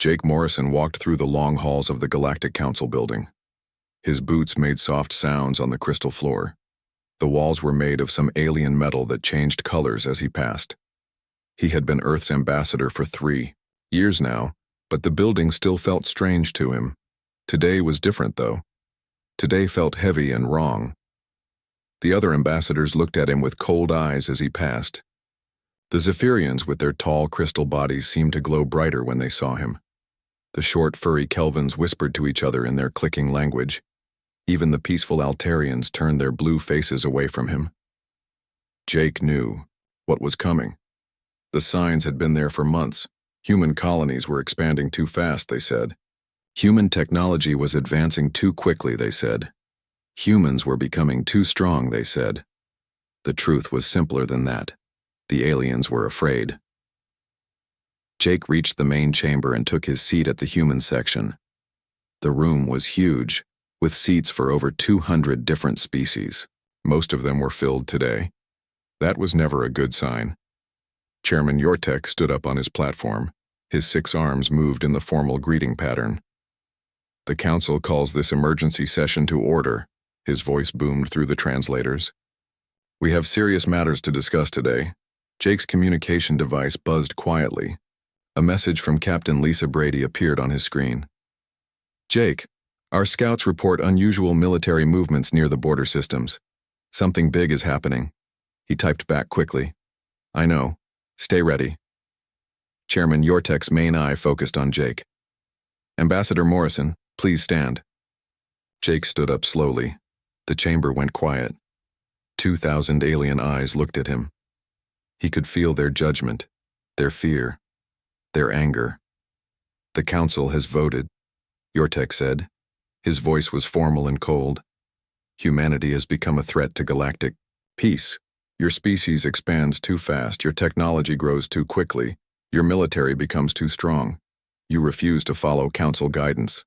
Jake Morrison walked through the long halls of the Galactic Council building. His boots made soft sounds on the crystal floor. The walls were made of some alien metal that changed colors as he passed. He had been Earth's ambassador for 3 years now, but the building still felt strange to him. Today was different, though. Today felt heavy and wrong. The other ambassadors looked at him with cold eyes as he passed. The Zephyrians with their tall crystal bodies seemed to glow brighter when they saw him. The short, furry Kelvins whispered to each other in their clicking language. Even the peaceful Altarians turned their blue faces away from him. Jake knew what was coming. The signs had been there for months. Human colonies were expanding too fast, they said. Human technology was advancing too quickly, they said. Humans were becoming too strong, they said. The truth was simpler than that. The aliens were afraid. Jake reached the main chamber and took his seat at the human section. The room was huge, with seats for over 200 different species. Most of them were filled today. That was never a good sign. Chairman Yortek stood up on his platform. His 6 arms moved in the formal greeting pattern. The council calls this emergency session to order. His voice boomed through the translators. We have serious matters to discuss today. Jake's communication device buzzed quietly. A message from Captain Lisa Brady appeared on his screen. Jake, our scouts report unusual military movements near the border systems. Something big is happening. He typed back quickly. I know. Stay ready. Chairman Yortek's main eye focused on Jake. Ambassador Morrison, please stand. Jake stood up slowly. The chamber went quiet. 2,000 alien eyes looked at him. He could feel their judgment, their fear, their anger. The council has voted, Yortek said. His voice was formal and cold. Humanity has become a threat to galactic peace. Your species expands too fast, your technology grows too quickly, your military becomes too strong. You refuse to follow council guidance.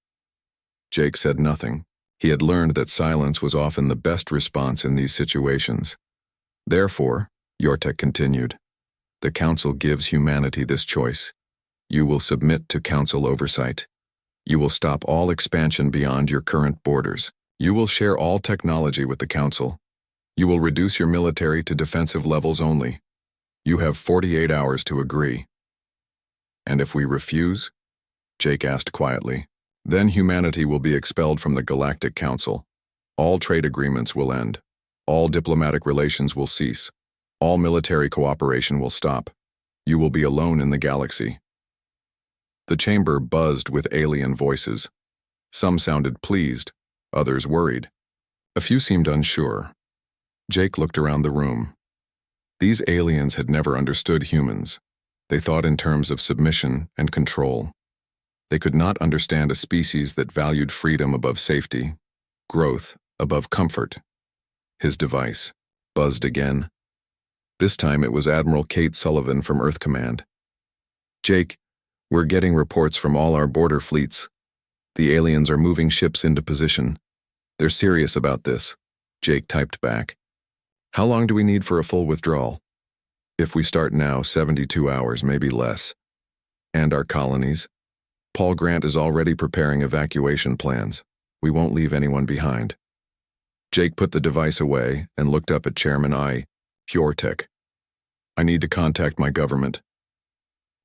Jake said nothing. He had learned that silence was often the best response in these situations. Therefore, Yortek continued, the council gives humanity this choice. You will submit to council oversight. You will stop all expansion beyond your current borders. You will share all technology with the council. You will reduce your military to defensive levels only. You have 48 hours to agree. And if we refuse? Jake asked quietly. Then humanity will be expelled from the Galactic Council. All trade agreements will end. All diplomatic relations will cease. All military cooperation will stop. You will be alone in the galaxy. The chamber buzzed with alien voices. Some sounded pleased, others worried. A few seemed unsure. Jake looked around the room. These aliens had never understood humans. They thought in terms of submission and control. They could not understand a species that valued freedom above safety, growth above comfort. His device buzzed again. This time it was Admiral Kate Sullivan from Earth Command. Jake, we're getting reports from all our border fleets. The aliens are moving ships into position. They're serious about this. Jake typed back. How long do we need for a full withdrawal? If we start now, 72 hours, maybe less. And our colonies? Paul Grant is already preparing evacuation plans. We won't leave anyone behind. Jake put the device away and looked up at Chairman Yortek. I need to contact my government.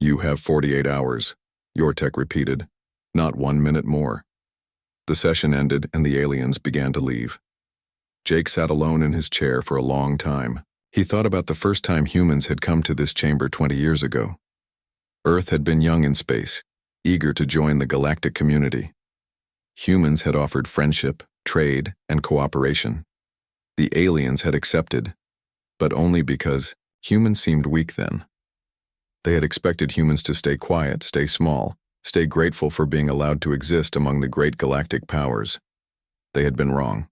You have 48 hours, Yortek repeated. Not 1 minute more. The session ended and the aliens began to leave. Jake sat alone in his chair for a long time. He thought about the first time humans had come to this chamber 20 years ago. Earth had been young in space, eager to join the galactic community. Humans had offered friendship, trade, and cooperation. The aliens had accepted, but only because humans seemed weak then. They had expected humans to stay quiet, stay small, stay grateful for being allowed to exist among the great galactic powers. They had been wrong.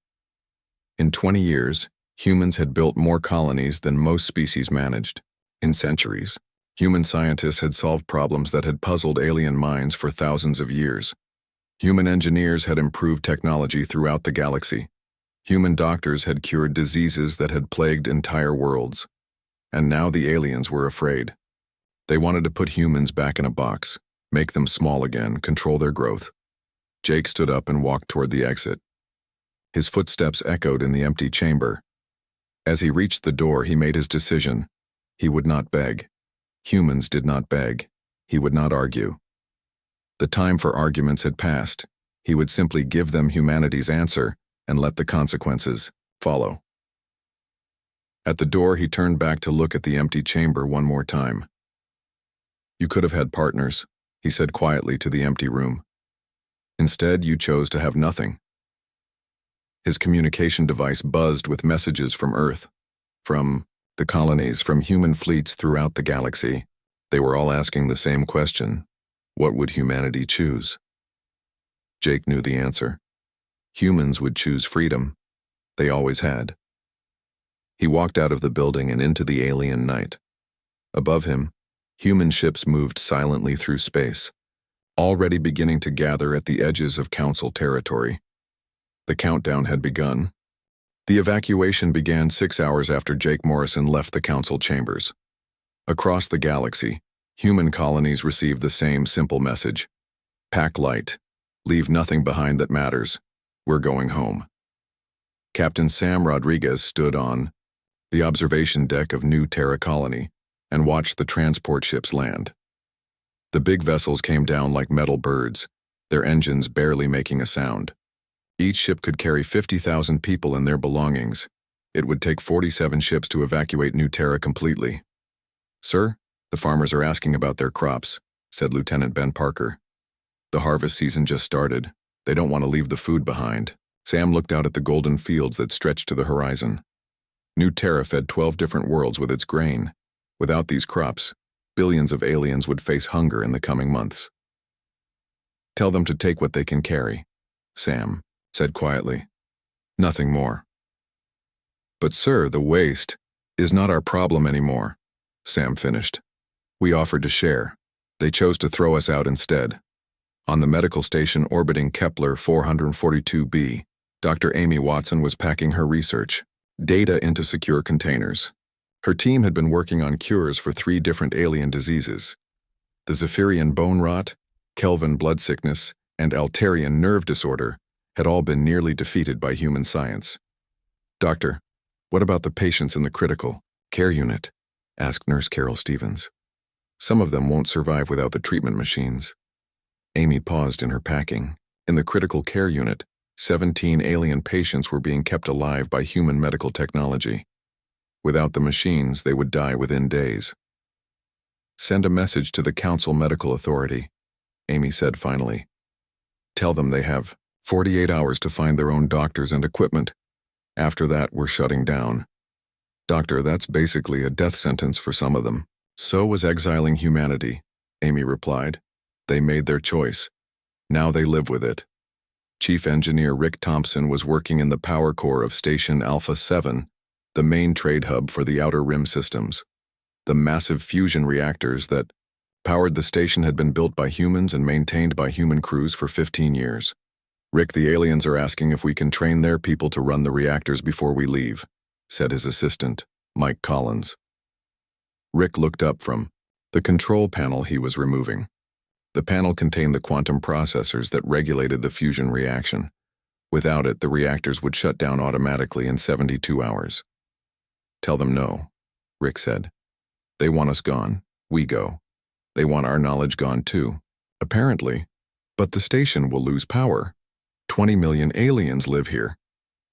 In 20 years, humans had built more colonies than most species managed. In centuries, human scientists had solved problems that had puzzled alien minds for thousands of years. Human engineers had improved technology throughout the galaxy. Human doctors had cured diseases that had plagued entire worlds. And now the aliens were afraid. They wanted to put humans back in a box, Make them small again, control their growth. Jake stood up and walked toward the exit. His footsteps echoed in the empty chamber. As he reached the door, he made his decision. He would not beg. Humans did not beg. He would not argue. The time for arguments had passed. He would simply give them humanity's answer and let the consequences follow. At the door, he turned back to look at the empty chamber one more time. You could have had partners, he said quietly to the empty room. Instead, you chose to have nothing. His communication device buzzed with messages from Earth, from the colonies, from human fleets throughout the galaxy. They were all asking the same question. What would humanity choose? Jake knew the answer. Humans would choose freedom. They always had. He walked out of the building and into the alien night. Above him, human ships moved silently through space, already beginning to gather at the edges of Council territory. The countdown had begun. The evacuation began 6 hours after Jake Morrison left the Council chambers. Across the galaxy, human colonies received the same simple message. Pack light. Leave nothing behind that matters. We're going home. Captain Sam Rodriguez stood on the observation deck of New Terra Colony and watched the transport ships land. The big vessels came down like metal birds, their engines barely making a sound. Each ship could carry 50,000 people and their belongings. It would take 47 ships to evacuate New Terra completely. Sir, the farmers are asking about their crops, said Lieutenant Ben Parker. The harvest season just started. They don't want to leave the food behind. Sam looked out at the golden fields that stretched to the horizon. New Terra fed 12 different worlds with its grain. Without these crops, billions of aliens would face hunger in the coming months. Tell them to take what they can carry, Sam said quietly. Nothing more. But sir, the waste is not our problem anymore, Sam finished. We offered to share. They chose to throw us out instead. On the medical station orbiting Kepler 442b, Dr. Amy Watson was packing her research, data into secure containers. Her team had been working on cures for 3 different alien diseases. The Zephyrian bone rot, Kelvin blood sickness, and Altarian nerve disorder had all been nearly defeated by human science. Doctor, what about the patients in the critical care unit? Asked Nurse Carol Stevens. Some of them won't survive without the treatment machines. Amy paused in her packing. In the critical care unit, 17 alien patients were being kept alive by human medical technology. Without the machines, they would die within days. Send a message to the Council Medical Authority, Amy said finally. Tell them they have 48 hours to find their own doctors and equipment. After that, we're shutting down. Doctor, that's basically a death sentence for some of them. So was exiling humanity, Amy replied. They made their choice. Now they live with it. Chief Engineer Rick Thompson was working in the power core of Station Alpha 7, the main trade hub for the Outer Rim systems. The massive fusion reactors that powered the station had been built by humans and maintained by human crews for 15 years. Rick, the aliens are asking if we can train their people to run the reactors before we leave, said his assistant, Mike Collins. Rick looked up from the control panel he was removing. The panel contained the quantum processors that regulated the fusion reaction. Without it, the reactors would shut down automatically in 72 hours. Tell them no, Rick said. They want us gone, we go. They want our knowledge gone too, apparently. But the station will lose power. 20 million aliens live here.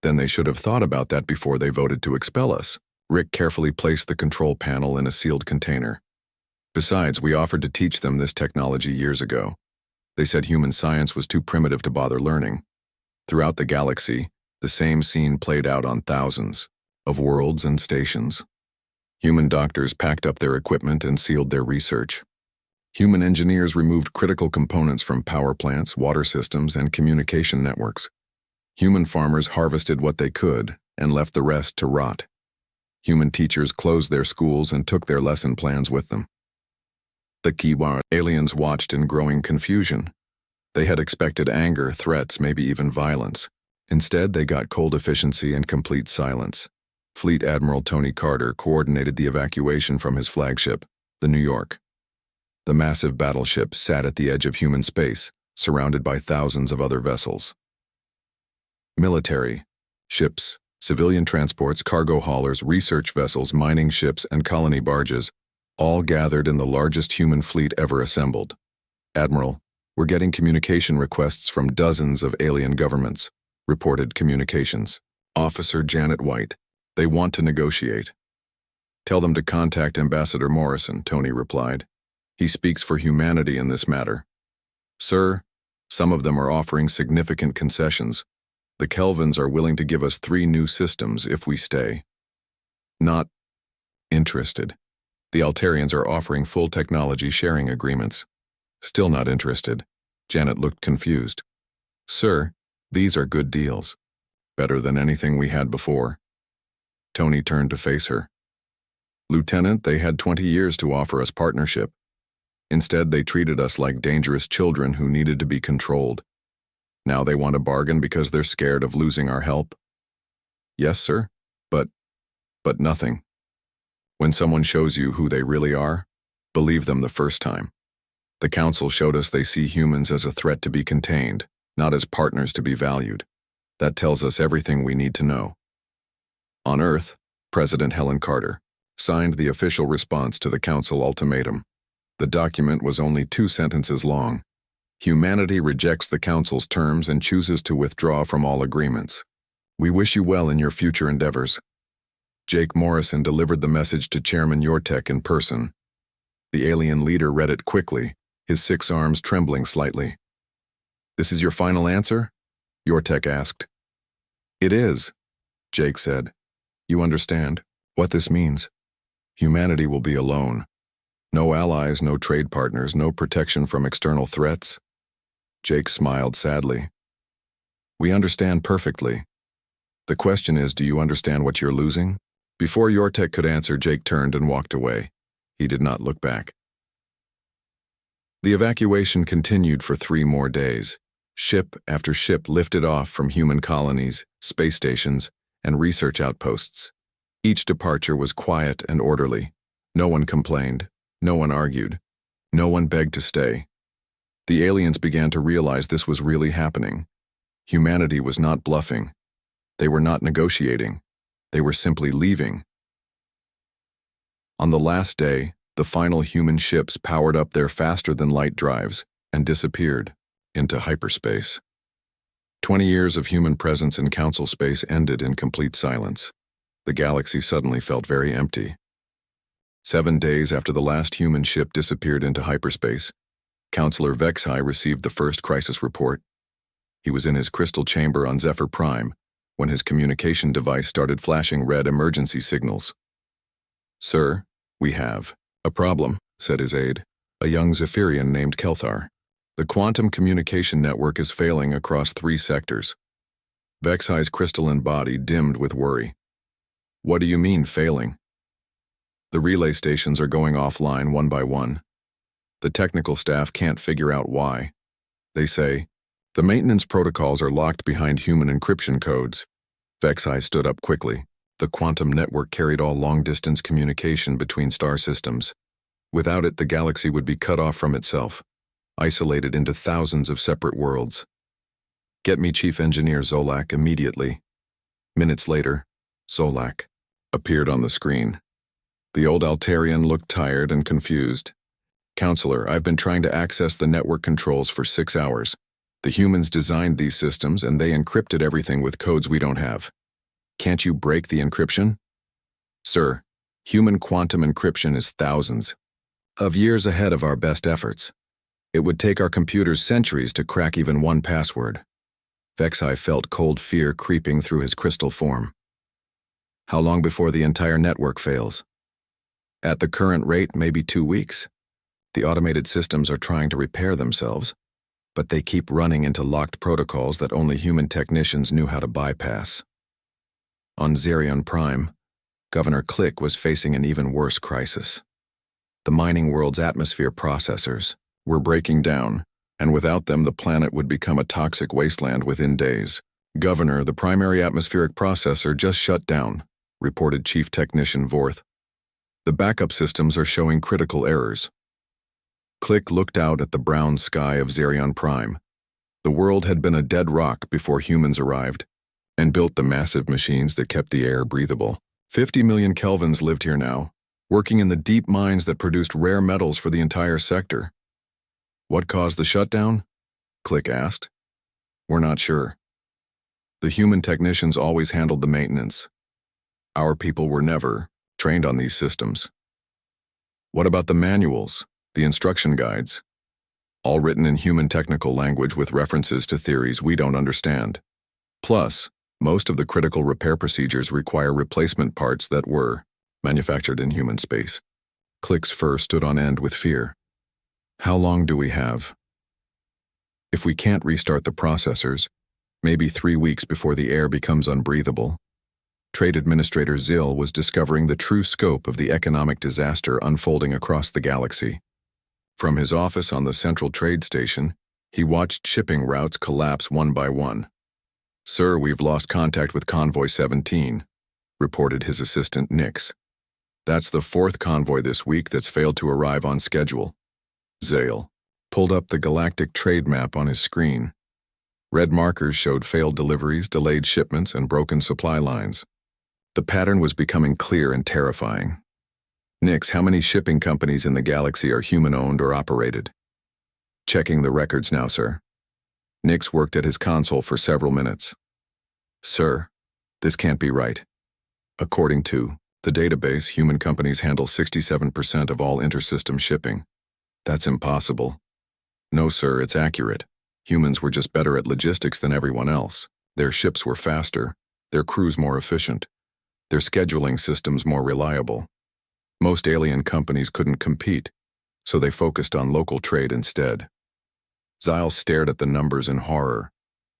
Then they should have thought about that before they voted to expel us. Rick carefully placed the control panel in a sealed container. Besides, we offered to teach them this technology years ago. They said human science was too primitive to bother learning. Throughout the galaxy, the same scene played out on thousands of worlds and stations. Human doctors packed up their equipment and sealed their research. Human engineers removed critical components from power plants, water systems, and communication networks. Human farmers harvested what they could and left the rest to rot. Human teachers closed their schools and took their lesson plans with them. The Kiwar aliens watched in growing confusion. They had expected anger, threats, maybe even violence. Instead, they got cold efficiency and complete silence. Fleet Admiral Tony Carter coordinated the evacuation from his flagship, the New York. The massive battleship sat at the edge of human space, surrounded by thousands of other vessels. Military, ships, civilian transports, cargo haulers, research vessels, mining ships, and colony barges, all gathered in the largest human fleet ever assembled. "Admiral, we're getting communication requests from dozens of alien governments," reported Communications Officer Janet White. "They want to negotiate." "Tell them to contact Ambassador Morrison," Tony replied. "He speaks for humanity in this matter." "Sir, some of them are offering significant concessions. The Kelvins are willing to give us 3 new systems if we stay." "Not interested." "The Altarians are offering full technology sharing agreements." "Still not interested." Janet looked confused. "Sir, these are good deals. Better than anything we had before." Tony turned to face her. "Lieutenant, they had 20 years to offer us partnership. Instead, they treated us like dangerous children who needed to be controlled. Now they want a bargain because they're scared of losing our help." "Yes, sir, but nothing. When someone shows you who they really are, believe them the first time. The Council showed us they see humans as a threat to be contained, not as partners to be valued. That tells us everything we need to know." On Earth, President Helen Carter signed the official response to the Council ultimatum. The document was only 2 sentences long. "Humanity rejects the Council's terms and chooses to withdraw from all agreements. We wish you well in your future endeavors." Jake Morrison delivered the message to Chairman Yortek in person. The alien leader read it quickly, his 6 arms trembling slightly. "This is your final answer?" Yortek asked. "It is," Jake said. "You understand what this means? Humanity will be alone. No allies, no trade partners, no protection from external threats." Jake smiled sadly. "We understand perfectly. The question is, do you understand what you're losing?" Before Yortek could answer, Jake turned and walked away. He did not look back. The evacuation continued for 3 more days. Ship after ship lifted off from human colonies, space stations, and research outposts. Each departure was quiet and orderly. No one complained. No one argued. No one begged to stay. The aliens began to realize this was really happening. Humanity was not bluffing. They were not negotiating. They were simply leaving. On the last day, the final human ships powered up their faster-than-light drives and disappeared into hyperspace. 20 years of human presence in Council space ended in complete silence. The galaxy suddenly felt very empty. 7 days after the last human ship disappeared into hyperspace, Counselor Vexhai received the first crisis report. He was in his crystal chamber on Zephyr Prime when his communication device started flashing red emergency signals. "Sir, we have a problem," said his aide, a young Zephyrian named Kelthar. "The quantum communication network is failing across 3 sectors." Vexhai's crystalline body dimmed with worry. "What do you mean, failing?" "The relay stations are going offline one by one. The technical staff can't figure out why. They say, the maintenance protocols are locked behind human encryption codes." Vexhai stood up quickly. The quantum network carried all long-distance communication between star systems. Without it, the galaxy would be cut off from itself, isolated into thousands of separate worlds. "Get me Chief Engineer Zolak immediately." Minutes later, Zolak appeared on the screen. The old Altarian looked tired and confused. "Counselor, I've been trying to access the network controls for 6 hours. The humans designed these systems and they encrypted everything with codes we don't have. Can't you break the encryption?" "Sir, human quantum encryption is thousands of years ahead of our best efforts. It would take our computers centuries to crack even one password." Vexhai felt cold fear creeping through his crystal form. "How long before the entire network fails?" "At the current rate, maybe 2 weeks. The automated systems are trying to repair themselves, but they keep running into locked protocols that only human technicians knew how to bypass." On Zerion Prime, Governor Click was facing an even worse crisis. The mining world's atmosphere processors were breaking down, and without them the planet would become a toxic wasteland within days. "Governor, the primary atmospheric processor just shut down," reported Chief Technician Vorth. "The backup systems are showing critical errors." Click looked out at the brown sky of Zerion Prime. The world had been a dead rock before humans arrived and built the massive machines that kept the air breathable. 50 million Kelvins lived here now, working in the deep mines that produced rare metals for the entire sector. What caused the shutdown? Click asked. We're not sure. The human technicians always handled the maintenance. Our people were never trained on these systems. What about the manuals, the instruction guides? All written in human technical language with references to theories we don't understand. Plus, most of the critical repair procedures require replacement parts that were manufactured in human space. Click's fur stood on end with fear. How long do we have? If we can't restart the processors, maybe 3 weeks before the air becomes unbreathable. Trade Administrator Zill was discovering the true scope of the economic disaster unfolding across the galaxy. From his office on the Central Trade Station, he watched shipping routes collapse one by one. Sir, we've lost contact with Convoy 17, reported his assistant Nix. That's the 4th convoy this week that's failed to arrive on schedule. Zale pulled up the galactic trade map on his screen. Red markers showed failed deliveries, delayed shipments, and broken supply lines. The pattern was becoming clear and terrifying. Nix, how many shipping companies in the galaxy are human-owned or operated? Checking the records now, sir. Nix worked at his console for several minutes. Sir, this can't be right. According to the database, human companies handle 67% of all intersystem shipping. That's impossible. No, sir, it's accurate. Humans were just better at logistics than everyone else. Their ships were faster, their crews more efficient, their scheduling systems more reliable. Most alien companies couldn't compete, so they focused on local trade instead. Zyle stared at the numbers in horror.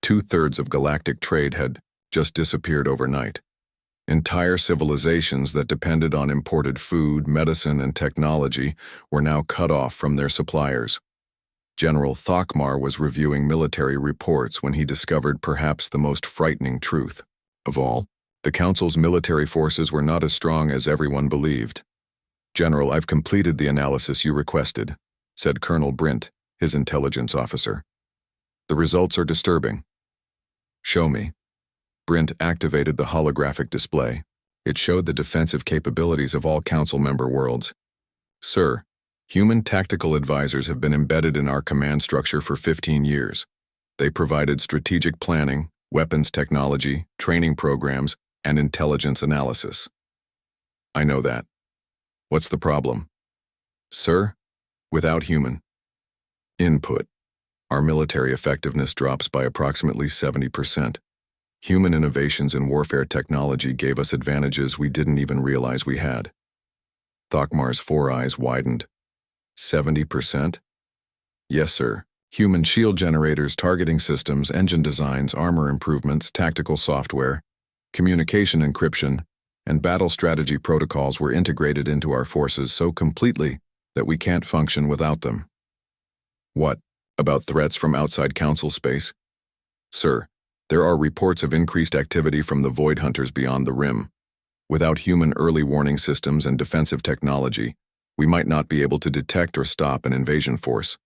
2/3 of galactic trade had just disappeared overnight. Entire civilizations that depended on imported food, medicine, and technology were now cut off from their suppliers. General Thokmar was reviewing military reports when he discovered perhaps the most frightening truth of all. The Council's military forces were not as strong as everyone believed. General, I've completed the analysis you requested, said Colonel Brint, his intelligence officer. The results are disturbing. Show me. Brint activated the holographic display. It showed the defensive capabilities of all Council member worlds. Sir, human tactical advisors have been embedded in our command structure for 15 years. They provided strategic planning, weapons technology, training programs, and intelligence analysis. I know that. What's the problem? Sir, without human input, our military effectiveness drops by approximately 70%. Human innovations in warfare technology gave us advantages we didn't even realize we had. Thokmar's 4 eyes widened. 70%? Yes, sir. Human shield generators, targeting systems, engine designs, armor improvements, tactical software, communication encryption, and battle strategy protocols were integrated into our forces so completely that we can't function without them. What about threats from outside Council space? Sir, there are reports of increased activity from the Void Hunters beyond the Rim. Without human early warning systems and defensive technology, we might not be able to detect or stop an invasion force.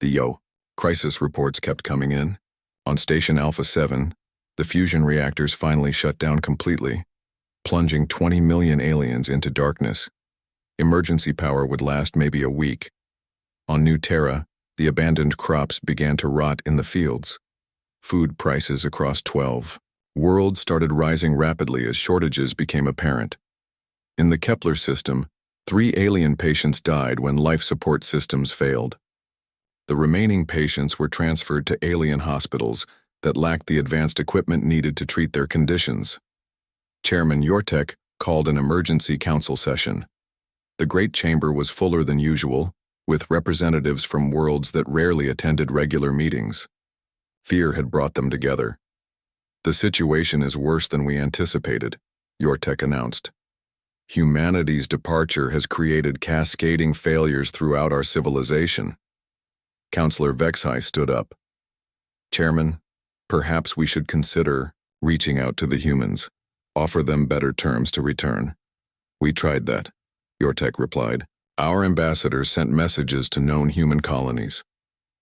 The crisis reports kept coming in. On Station Alpha 7, the fusion reactors finally shut down completely, plunging 20 million aliens into darkness. Emergency power would last maybe a week. On New Terra, the abandoned crops began to rot in the fields. Food prices across 12 worlds started rising rapidly as shortages became apparent. In the Kepler system, 3 alien patients died when life support systems failed. The remaining patients were transferred to alien hospitals that lacked the advanced equipment needed to treat their conditions. Chairman Yortek called an emergency council session. The Great Chamber was fuller than usual, with representatives from worlds that rarely attended regular meetings. Fear had brought them together. The situation is worse than we anticipated, Yortek announced. Humanity's departure has created cascading failures throughout our civilization. Councillor Vexhai stood up. Chairman, perhaps we should consider reaching out to the humans, offer them better terms to return. We tried that, Yortek replied, Our ambassadors sent messages to known human colonies.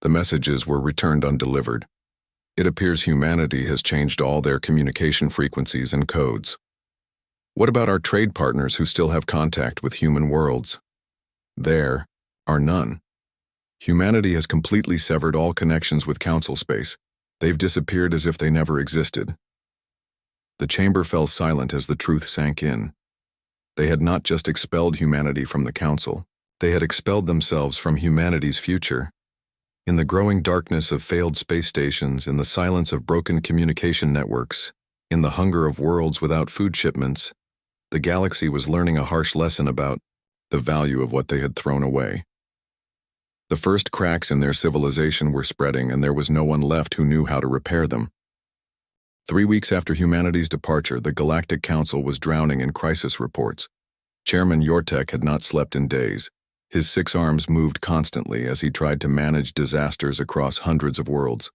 The messages were returned undelivered. It appears humanity has changed all their communication frequencies and codes. What about our trade partners who still have contact with human worlds? There are none. Humanity has completely severed all connections with council space. They've disappeared as if they never existed. The chamber fell silent as the truth sank in. They had not just expelled humanity from the council, they had expelled themselves from humanity's future. In the growing darkness of failed space stations, in the silence of broken communication networks, in the hunger of worlds without food shipments, the galaxy was learning a harsh lesson about the value of what they had thrown away. The first cracks in their civilization were spreading, and there was no one left who knew how to repair them. 3 weeks after humanity's departure, the Galactic Council was drowning in crisis reports. Chairman Yortek had not slept in days. His 6 arms moved constantly as he tried to manage disasters across hundreds of worlds.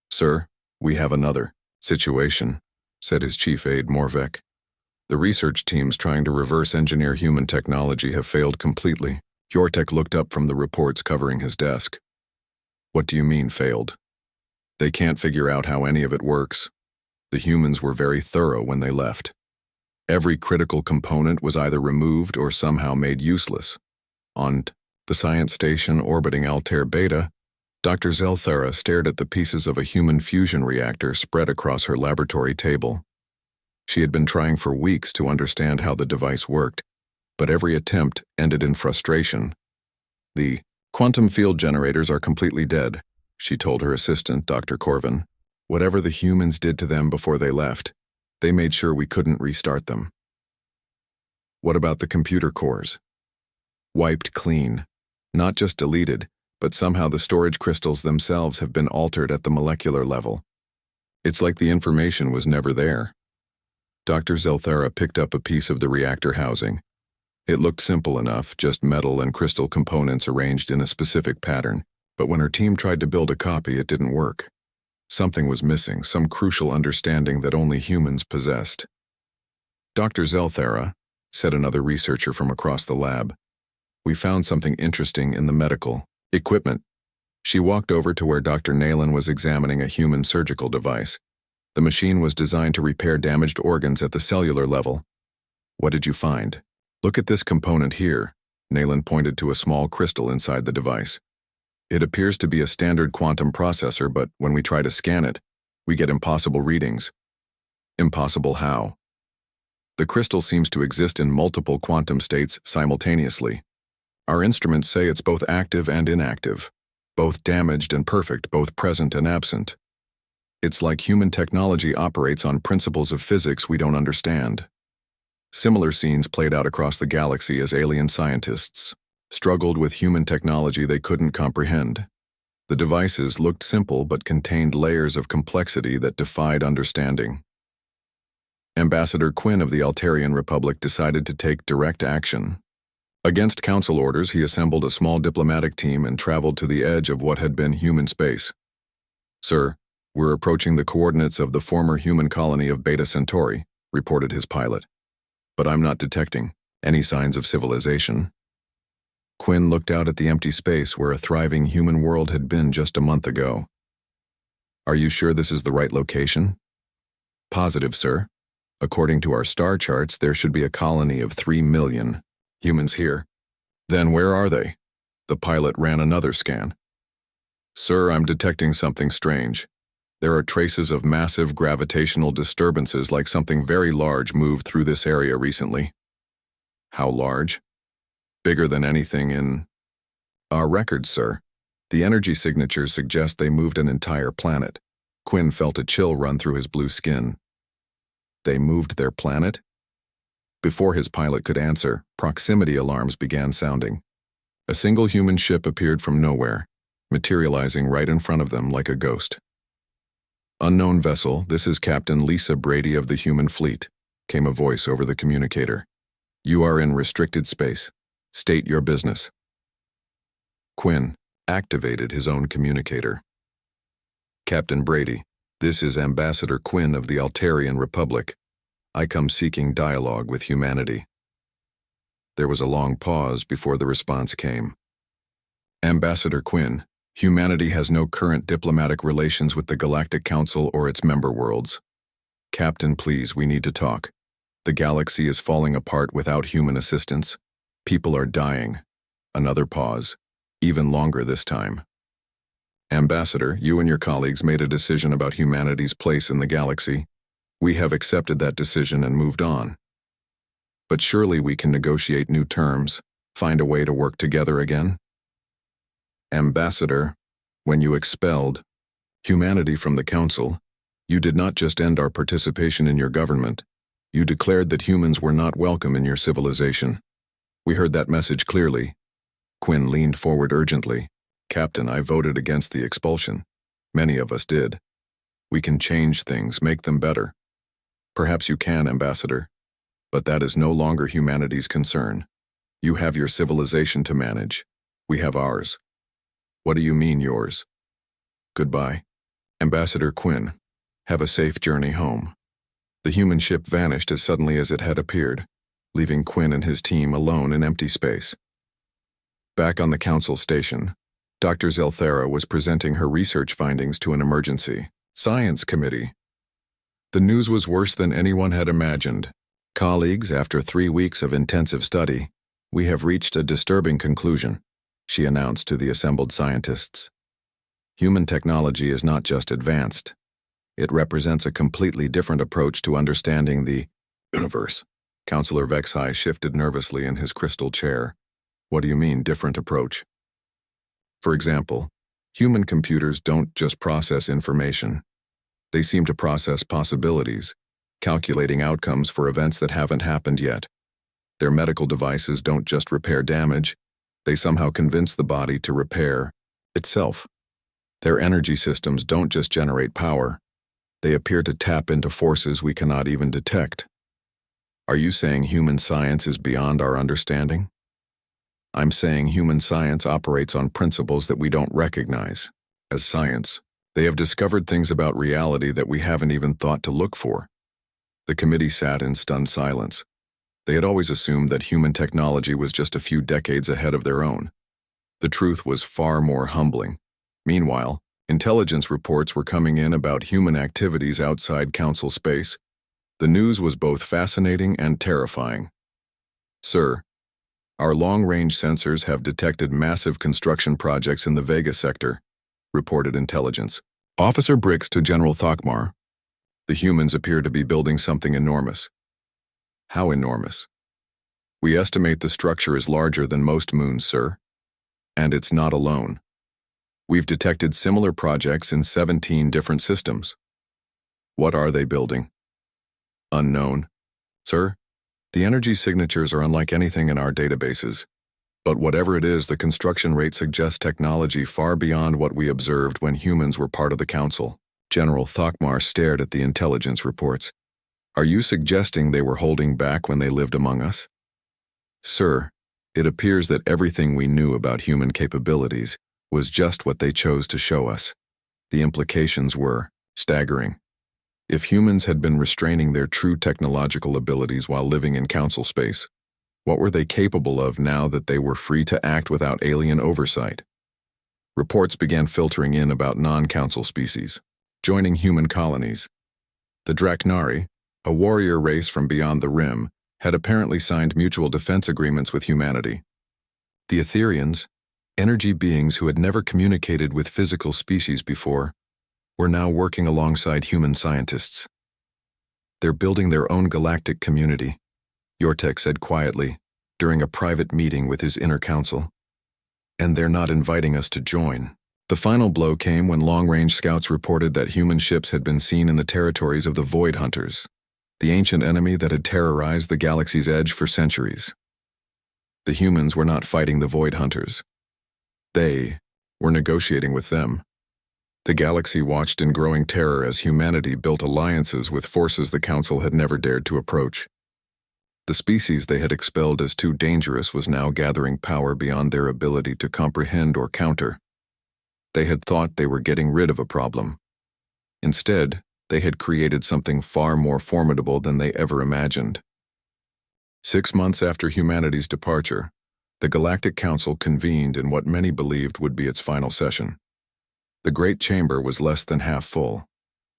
"Sir, we have another situation," said his chief aide Morvek. "The research teams trying to reverse engineer human technology have failed completely." Yortek looked up from the reports covering his desk. "What do you mean, failed?" "They can't figure out how any of it works. The humans were very thorough when they left. Every critical component was either removed or somehow made useless. On the science station orbiting Altair Beta, Dr. Zelthara stared at the pieces of a human fusion reactor spread across her laboratory table. She had been trying for weeks to understand how the device worked, but every attempt ended in frustration. "The quantum field generators are completely dead," she told her assistant, Dr. Corvin. "Whatever the humans did to them before they left, they made sure we couldn't restart them." "What about the computer cores?" "Wiped clean. Not just deleted, but somehow the storage crystals themselves have been altered at the molecular level. It's like the information was never there." Dr. Zelthara picked up a piece of the reactor housing. It looked simple enough, just metal and crystal components arranged in a specific pattern, but when her team tried to build a copy, it didn't work. Something was missing, some crucial understanding that only humans possessed. "Dr. Zelthara," said another researcher from across the lab, "we found something interesting in the medical equipment." She walked over to where Dr. Naylan was examining a human surgical device. The machine was designed to repair damaged organs at the cellular level. "What did you find?" "Look at this component here." Naylan pointed to a small crystal inside the device. "It appears to be a standard quantum processor, but when we try to scan it, we get impossible readings." "Impossible how?" "The crystal seems to exist in multiple quantum states simultaneously. Our instruments say it's both active and inactive, both damaged and perfect, both present and absent. It's like human technology operates on principles of physics we don't understand." Similar scenes played out across the galaxy as alien scientists struggled with human technology they couldn't comprehend. The devices looked simple but contained layers of complexity that defied understanding. Ambassador Quinn of the Altarian Republic decided to take direct action. Against council orders, he assembled a small diplomatic team and traveled to the edge of what had been human space. "Sir, we're approaching the coordinates of the former human colony of Beta Centauri," reported his pilot. "But I'm not detecting any signs of civilization." Quinn looked out at the empty space where a thriving human world had been just a month ago. "Are you sure this is the right location?" "Positive, sir. According to our star charts, there should be a colony of 3 million humans here." "Then where are they?" The pilot ran another scan. "Sir, I'm detecting something strange. There are traces of massive gravitational disturbances, like something very large moved through this area recently." "How large?" "Bigger than anything in our records, sir. The energy signatures suggest they moved an entire planet." Quinn felt a chill run through his blue skin. "They moved their planet?" Before his pilot could answer, proximity alarms began sounding. A single human ship appeared from nowhere, materializing right in front of them like a ghost. "Unknown vessel, this is Captain Lisa Brady of the human fleet," came a voice over the communicator. "You are in restricted space. State your business." Quinn activated his own communicator. "Captain Brady, this is Ambassador Quinn of the Altarian Republic. I come seeking dialogue with humanity." There was a long pause before the response came. Ambassador Quinn, humanity has no current diplomatic relations with the Galactic Council or its member worlds. Captain, please, we need to talk. The galaxy is falling apart without human assistance. People are dying. Another pause, even longer this time. Ambassador, you and your colleagues made a decision about humanity's place in the galaxy. We have accepted that decision and moved on. But surely we can negotiate new terms, find a way to work together again? Ambassador, when you expelled humanity from the Council, you did not just end our participation in your government. You declared that humans were not welcome in your civilization. We heard that message clearly. Quinn leaned forward urgently. Captain, I voted against the expulsion. Many of us did. We can change things, make them better. Perhaps you can, Ambassador. But that is no longer humanity's concern. You have your civilization to manage. We have ours. What do you mean, yours? Goodbye. Ambassador Quinn, have a safe journey home. The human ship vanished as suddenly as it had appeared, leaving Quinn and his team alone in empty space. Back on the Council station, Dr. Zelthera was presenting her research findings to an emergency science committee. The news was worse than anyone had imagined. Colleagues, after 3 weeks of intensive study, we have reached a disturbing conclusion, she announced to the assembled scientists. Human technology is not just advanced. It represents a completely different approach to understanding the universe. Counselor Vexhai shifted nervously in his crystal chair. What do you mean, different approach? For example, human computers don't just process information. They seem to process possibilities, calculating outcomes for events that haven't happened yet. Their medical devices don't just repair damage, they somehow convince the body to repair itself. Their energy systems don't just generate power, they appear to tap into forces we cannot even detect. Are you saying human science is beyond our understanding? I'm saying human science operates on principles that we don't recognize. As science, they have discovered things about reality that we haven't even thought to look for. The committee sat in stunned silence. They had always assumed that human technology was just a few decades ahead of their own. The truth was far more humbling. Meanwhile, intelligence reports were coming in about human activities outside Council space. The news was both fascinating and terrifying. Sir, our long-range sensors have detected massive construction projects in the Vega sector, reported intelligence. Officer Brix to General Thokmar. The humans appear to be building something enormous. How enormous? We estimate the structure is larger than most moons, sir. And it's not alone. We've detected similar projects in 17 different systems. What are they building? Unknown. Sir, the energy signatures are unlike anything in our databases. But whatever it is, the construction rate suggests technology far beyond what we observed when humans were part of the Council. General Thokmar stared at the intelligence reports. Are you suggesting they were holding back when they lived among us? Sir, it appears that everything we knew about human capabilities was just what they chose to show us. The implications were staggering. If humans had been restraining their true technological abilities while living in Council space, what were they capable of now that they were free to act without alien oversight? Reports began filtering in about non-Council species, joining human colonies. The Draknari, a warrior race from beyond the Rim, had apparently signed mutual defense agreements with humanity. The Etherians, energy beings who had never communicated with physical species before, were now working alongside human scientists. They're building their own galactic community, Yortek said quietly, during a private meeting with his inner council. And they're not inviting us to join. The final blow came when long-range scouts reported that human ships had been seen in the territories of the Void Hunters, the ancient enemy that had terrorized the galaxy's edge for centuries. The humans were not fighting the Void Hunters. They were negotiating with them. The galaxy watched in growing terror as humanity built alliances with forces the Council had never dared to approach. The species they had expelled as too dangerous was now gathering power beyond their ability to comprehend or counter. They had thought they were getting rid of a problem. Instead, they had created something far more formidable than they ever imagined. 6 months after humanity's departure, the Galactic Council convened in what many believed would be its final session. The Great Chamber was less than half full.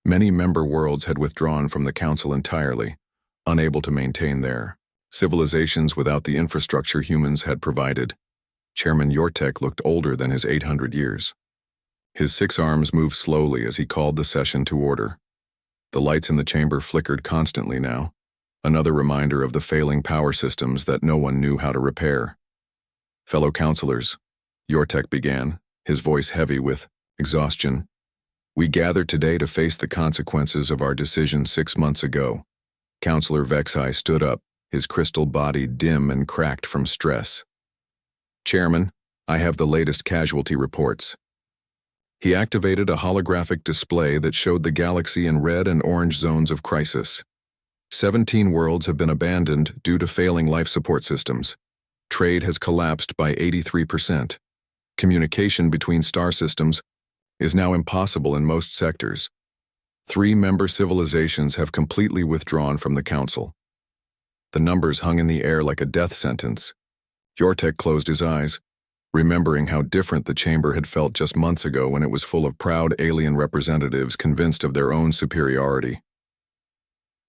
Many member worlds had withdrawn from the Council entirely, unable to maintain their civilizations without the infrastructure humans had provided. Chairman Yortek looked older than his 800 years. His 6 arms moved slowly as he called the session to order. The lights in the chamber flickered constantly now, another reminder of the failing power systems that no one knew how to repair. Fellow councilors, Yortek began, his voice heavy with exhaustion. We gather today to face the consequences of our decision 6 months ago. Councilor Vexai stood up, his crystal body dim and cracked from stress. Chairman, I have the latest casualty reports. He activated a holographic display that showed the galaxy in red and orange zones of crisis. 17 worlds have been abandoned due to failing life support systems. Trade has collapsed by 83%. Communication between star systems is now impossible in most sectors. 3 member civilizations have completely withdrawn from the Council. The numbers hung in the air like a death sentence. Yortek closed his eyes, remembering how different the chamber had felt just months ago when it was full of proud alien representatives convinced of their own superiority.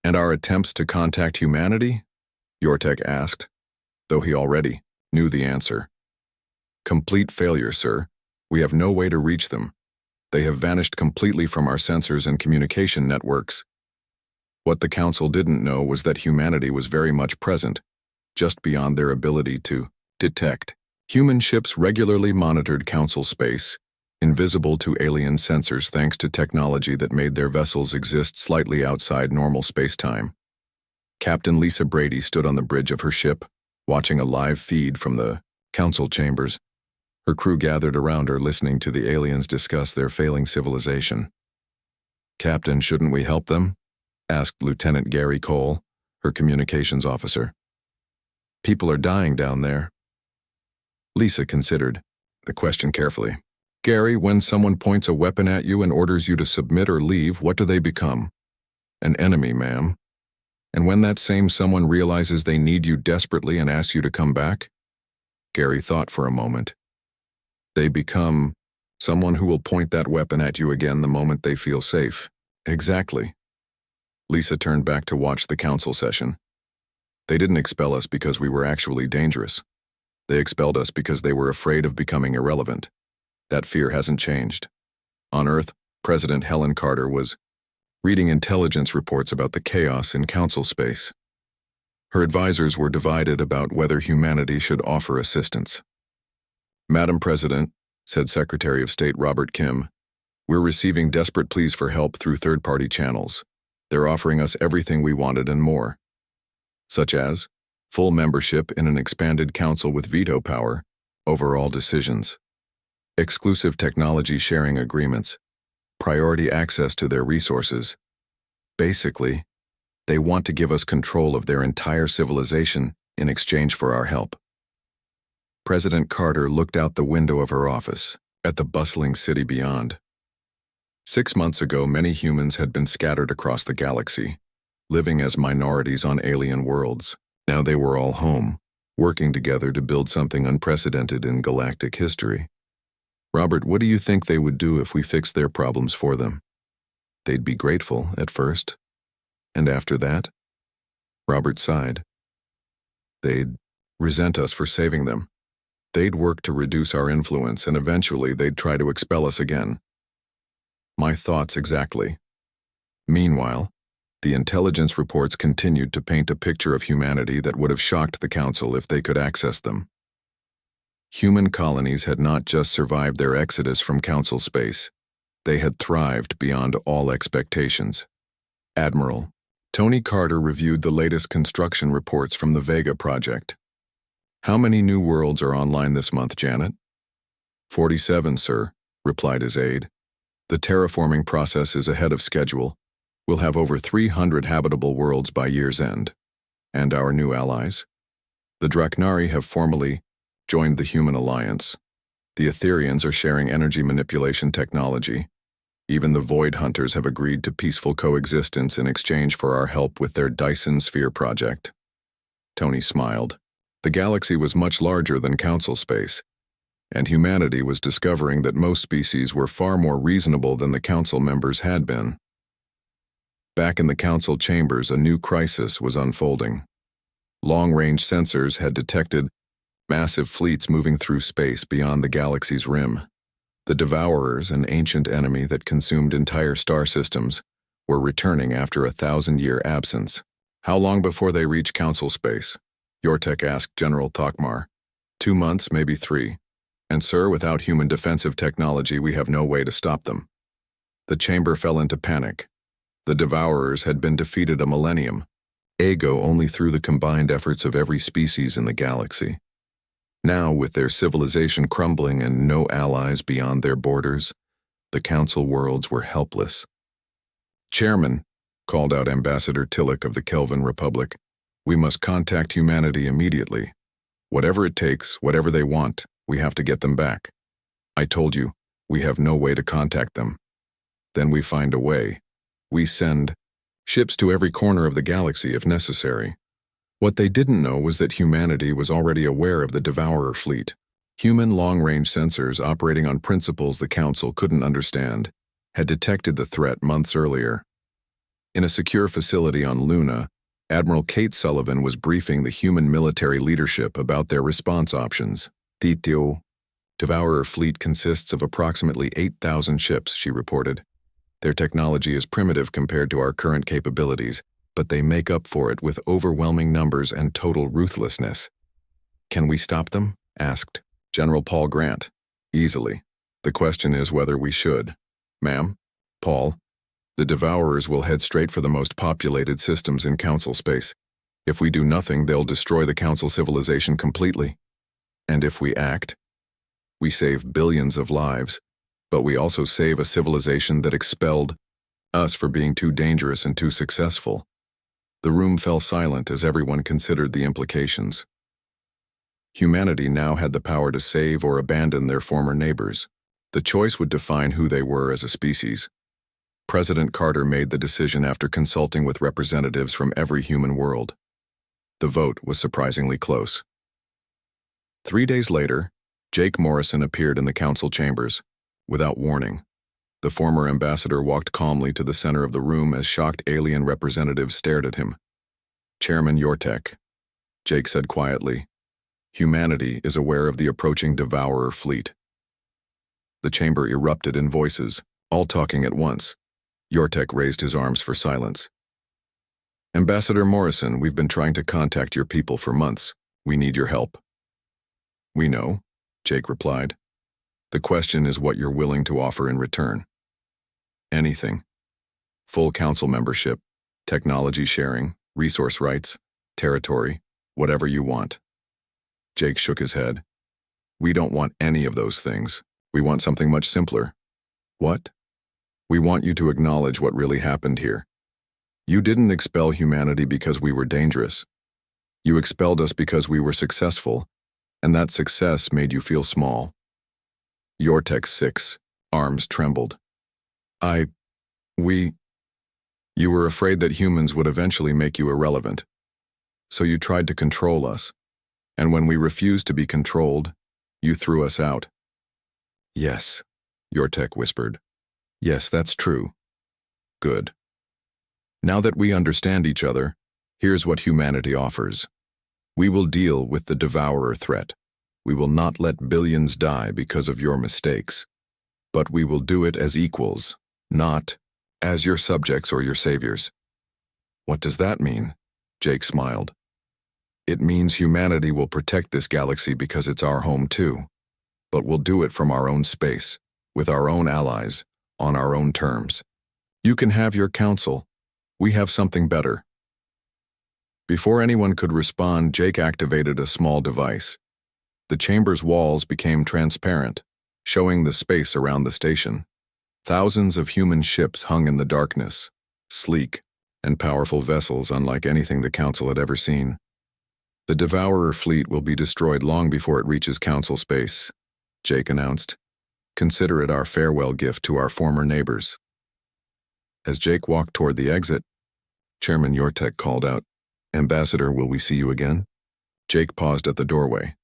And our attempts to contact humanity? Yortek asked, though he already knew the answer. Complete failure, sir. We have no way to reach them. They have vanished completely from our sensors and communication networks. What the Council didn't know was that humanity was very much present, just beyond their ability to detect. Human ships regularly monitored Council space, invisible to alien sensors thanks to technology that made their vessels exist slightly outside normal space-time. Captain Lisa Brady stood on the bridge of her ship, watching a live feed from the Council chambers. Her crew gathered around her listening to the aliens discuss their failing civilization. Captain, shouldn't we help them? Asked Lieutenant Gary Cole, her communications officer. People are dying down there. Lisa considered the question carefully. Gary, when someone points a weapon at you and orders you to submit or leave, what do they become? An enemy, ma'am. And when that same someone realizes they need you desperately and asks you to come back? Gary thought for a moment. They become someone who will point that weapon at you again the moment they feel safe. Exactly. Lisa turned back to watch the Council session. They didn't expel us because we were actually dangerous. They expelled us because they were afraid of becoming irrelevant. That fear hasn't changed. On Earth, President Helen Carter was reading intelligence reports about the chaos in Council space. Her advisors were divided about whether humanity should offer assistance. Madam President, said Secretary of State Robert Kim, we're receiving desperate pleas for help through third-party channels. They're offering us everything we wanted and more, such as full membership in an expanded council with veto power over all decisions, exclusive technology sharing agreements, priority access to their resources. Basically, they want to give us control of their entire civilization in exchange for our help. President Carter looked out the window of her office at the bustling city beyond. 6 months ago, many humans had been scattered across the galaxy, living as minorities on alien worlds. Now they were all home, working together to build something unprecedented in galactic history. Robert, what do you think they would do if we fixed their problems for them? They'd be grateful at first. And after that? Robert sighed. They'd resent us for saving them. They'd work to reduce our influence, and eventually they'd try to expel us again. My thoughts exactly. Meanwhile, the intelligence reports continued to paint a picture of humanity that would have shocked the Council if they could access them. Human colonies had not just survived their exodus from Council space, they had thrived beyond all expectations. Admiral Tony Carter reviewed the latest construction reports from the Vega project. How many new worlds are online this month, Janet? 47, sir, replied his aide. The terraforming process is ahead of schedule. We'll have over 300 habitable worlds by year's end. And our new allies? The Draknari have formally joined the Human Alliance. The Etherians are sharing energy manipulation technology. Even the Void Hunters have agreed to peaceful coexistence in exchange for our help with their Dyson Sphere project. Tony smiled. The galaxy was much larger than Council space, and humanity was discovering that most species were far more reasonable than the Council members had been. Back in the Council chambers, a new crisis was unfolding. Long-range sensors had detected massive fleets moving through space beyond the galaxy's rim. The devourers, an ancient enemy that consumed entire star systems, were returning after a 1,000-year absence. How long before they reach Council space? Yortek asked General Thokmar. 2 months, maybe 3. And sir, without human defensive technology, we have no way to stop them. The chamber fell into panic. The devourers had been defeated a millennium ago only through the combined efforts of every species in the galaxy. Now, with their civilization crumbling and no allies beyond their borders, the Council worlds were helpless. Chairman, called out Ambassador Tillich of the Kelvin Republic, we must contact humanity immediately. Whatever it takes, whatever they want, we have to get them back. I told you, we have no way to contact them. Then we find a way. We send ships to every corner of the galaxy if necessary. What they didn't know was that humanity was already aware of the Devourer fleet. Human long-range sensors operating on principles the Council couldn't understand had detected the threat months earlier. In a secure facility on Luna, Admiral Kate Sullivan was briefing the human military leadership about their response options. Titio, Devourer fleet consists of approximately 8,000 ships, she reported. Their technology is primitive compared to our current capabilities, but they make up for it with overwhelming numbers and total ruthlessness. Can we stop them? Asked General Paul Grant. Easily. The question is whether we should. Ma'am? Paul? The Devourers will head straight for the most populated systems in Council space. If we do nothing, they'll destroy the Council civilization completely. And if we act, we save billions of lives, but we also save a civilization that expelled us for being too dangerous and too successful. The room fell silent as everyone considered the implications. Humanity now had the power to save or abandon their former neighbors. The choice would define who they were as a species. President Carter made the decision after consulting with representatives from every human world. The vote was surprisingly close. 3 days later, Jake Morrison appeared in the Council chambers. Without warning, the former ambassador walked calmly to the center of the room as shocked alien representatives stared at him. Chairman Yortek, Jake said quietly, humanity is aware of the approaching Devourer fleet. The chamber erupted in voices, all talking at once. Yortek raised his arms for silence. Ambassador Morrison, we've been trying to contact your people for months. We need your help. We know, Jake replied. The question is what you're willing to offer in return. Anything. Full Council membership, technology sharing, resource rights, territory, whatever you want. Jake shook his head. We don't want any of those things. We want something much simpler. What? We want you to acknowledge what really happened here. You didn't expel humanity because we were dangerous. You expelled us because we were successful, and that success made you feel small. Yortek 6, arms trembled. You were afraid that humans would eventually make you irrelevant. So you tried to control us. And when we refused to be controlled, you threw us out. Yes, Yortek whispered. Yes, that's true. Good. Now that we understand each other, here's what humanity offers. We will deal with the Devourer threat. We will not let billions die because of your mistakes. But we will do it as equals, not as your subjects or your saviors. What does that mean? Jake smiled. It means humanity will protect this galaxy because it's our home too. But we'll do it from our own space, with our own allies, on our own terms. You can have your council. We have something better. Before anyone could respond, Jake activated a small device. The chamber's walls became transparent, showing the space around the station. Thousands of human ships hung in the darkness, sleek and powerful vessels unlike anything the Council had ever seen. The Devourer fleet will be destroyed long before it reaches Council space, Jake announced. Consider it our farewell gift to our former neighbors. As Jake walked toward the exit, Chairman Yortek called out, Ambassador, will we see you again? Jake paused at the doorway.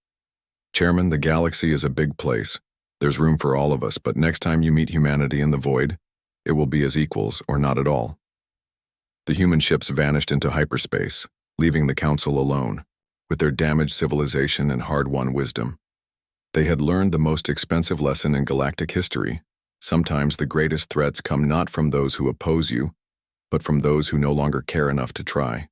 Chairman, the galaxy is a big place. There's room for all of us, but next time you meet humanity in the void, it will be as equals or not at all. The human ships vanished into hyperspace, leaving the Council alone, with their damaged civilization and hard-won wisdom. They had learned the most expensive lesson in galactic history. Sometimes the greatest threats come not from those who oppose you, but from those who no longer care enough to try.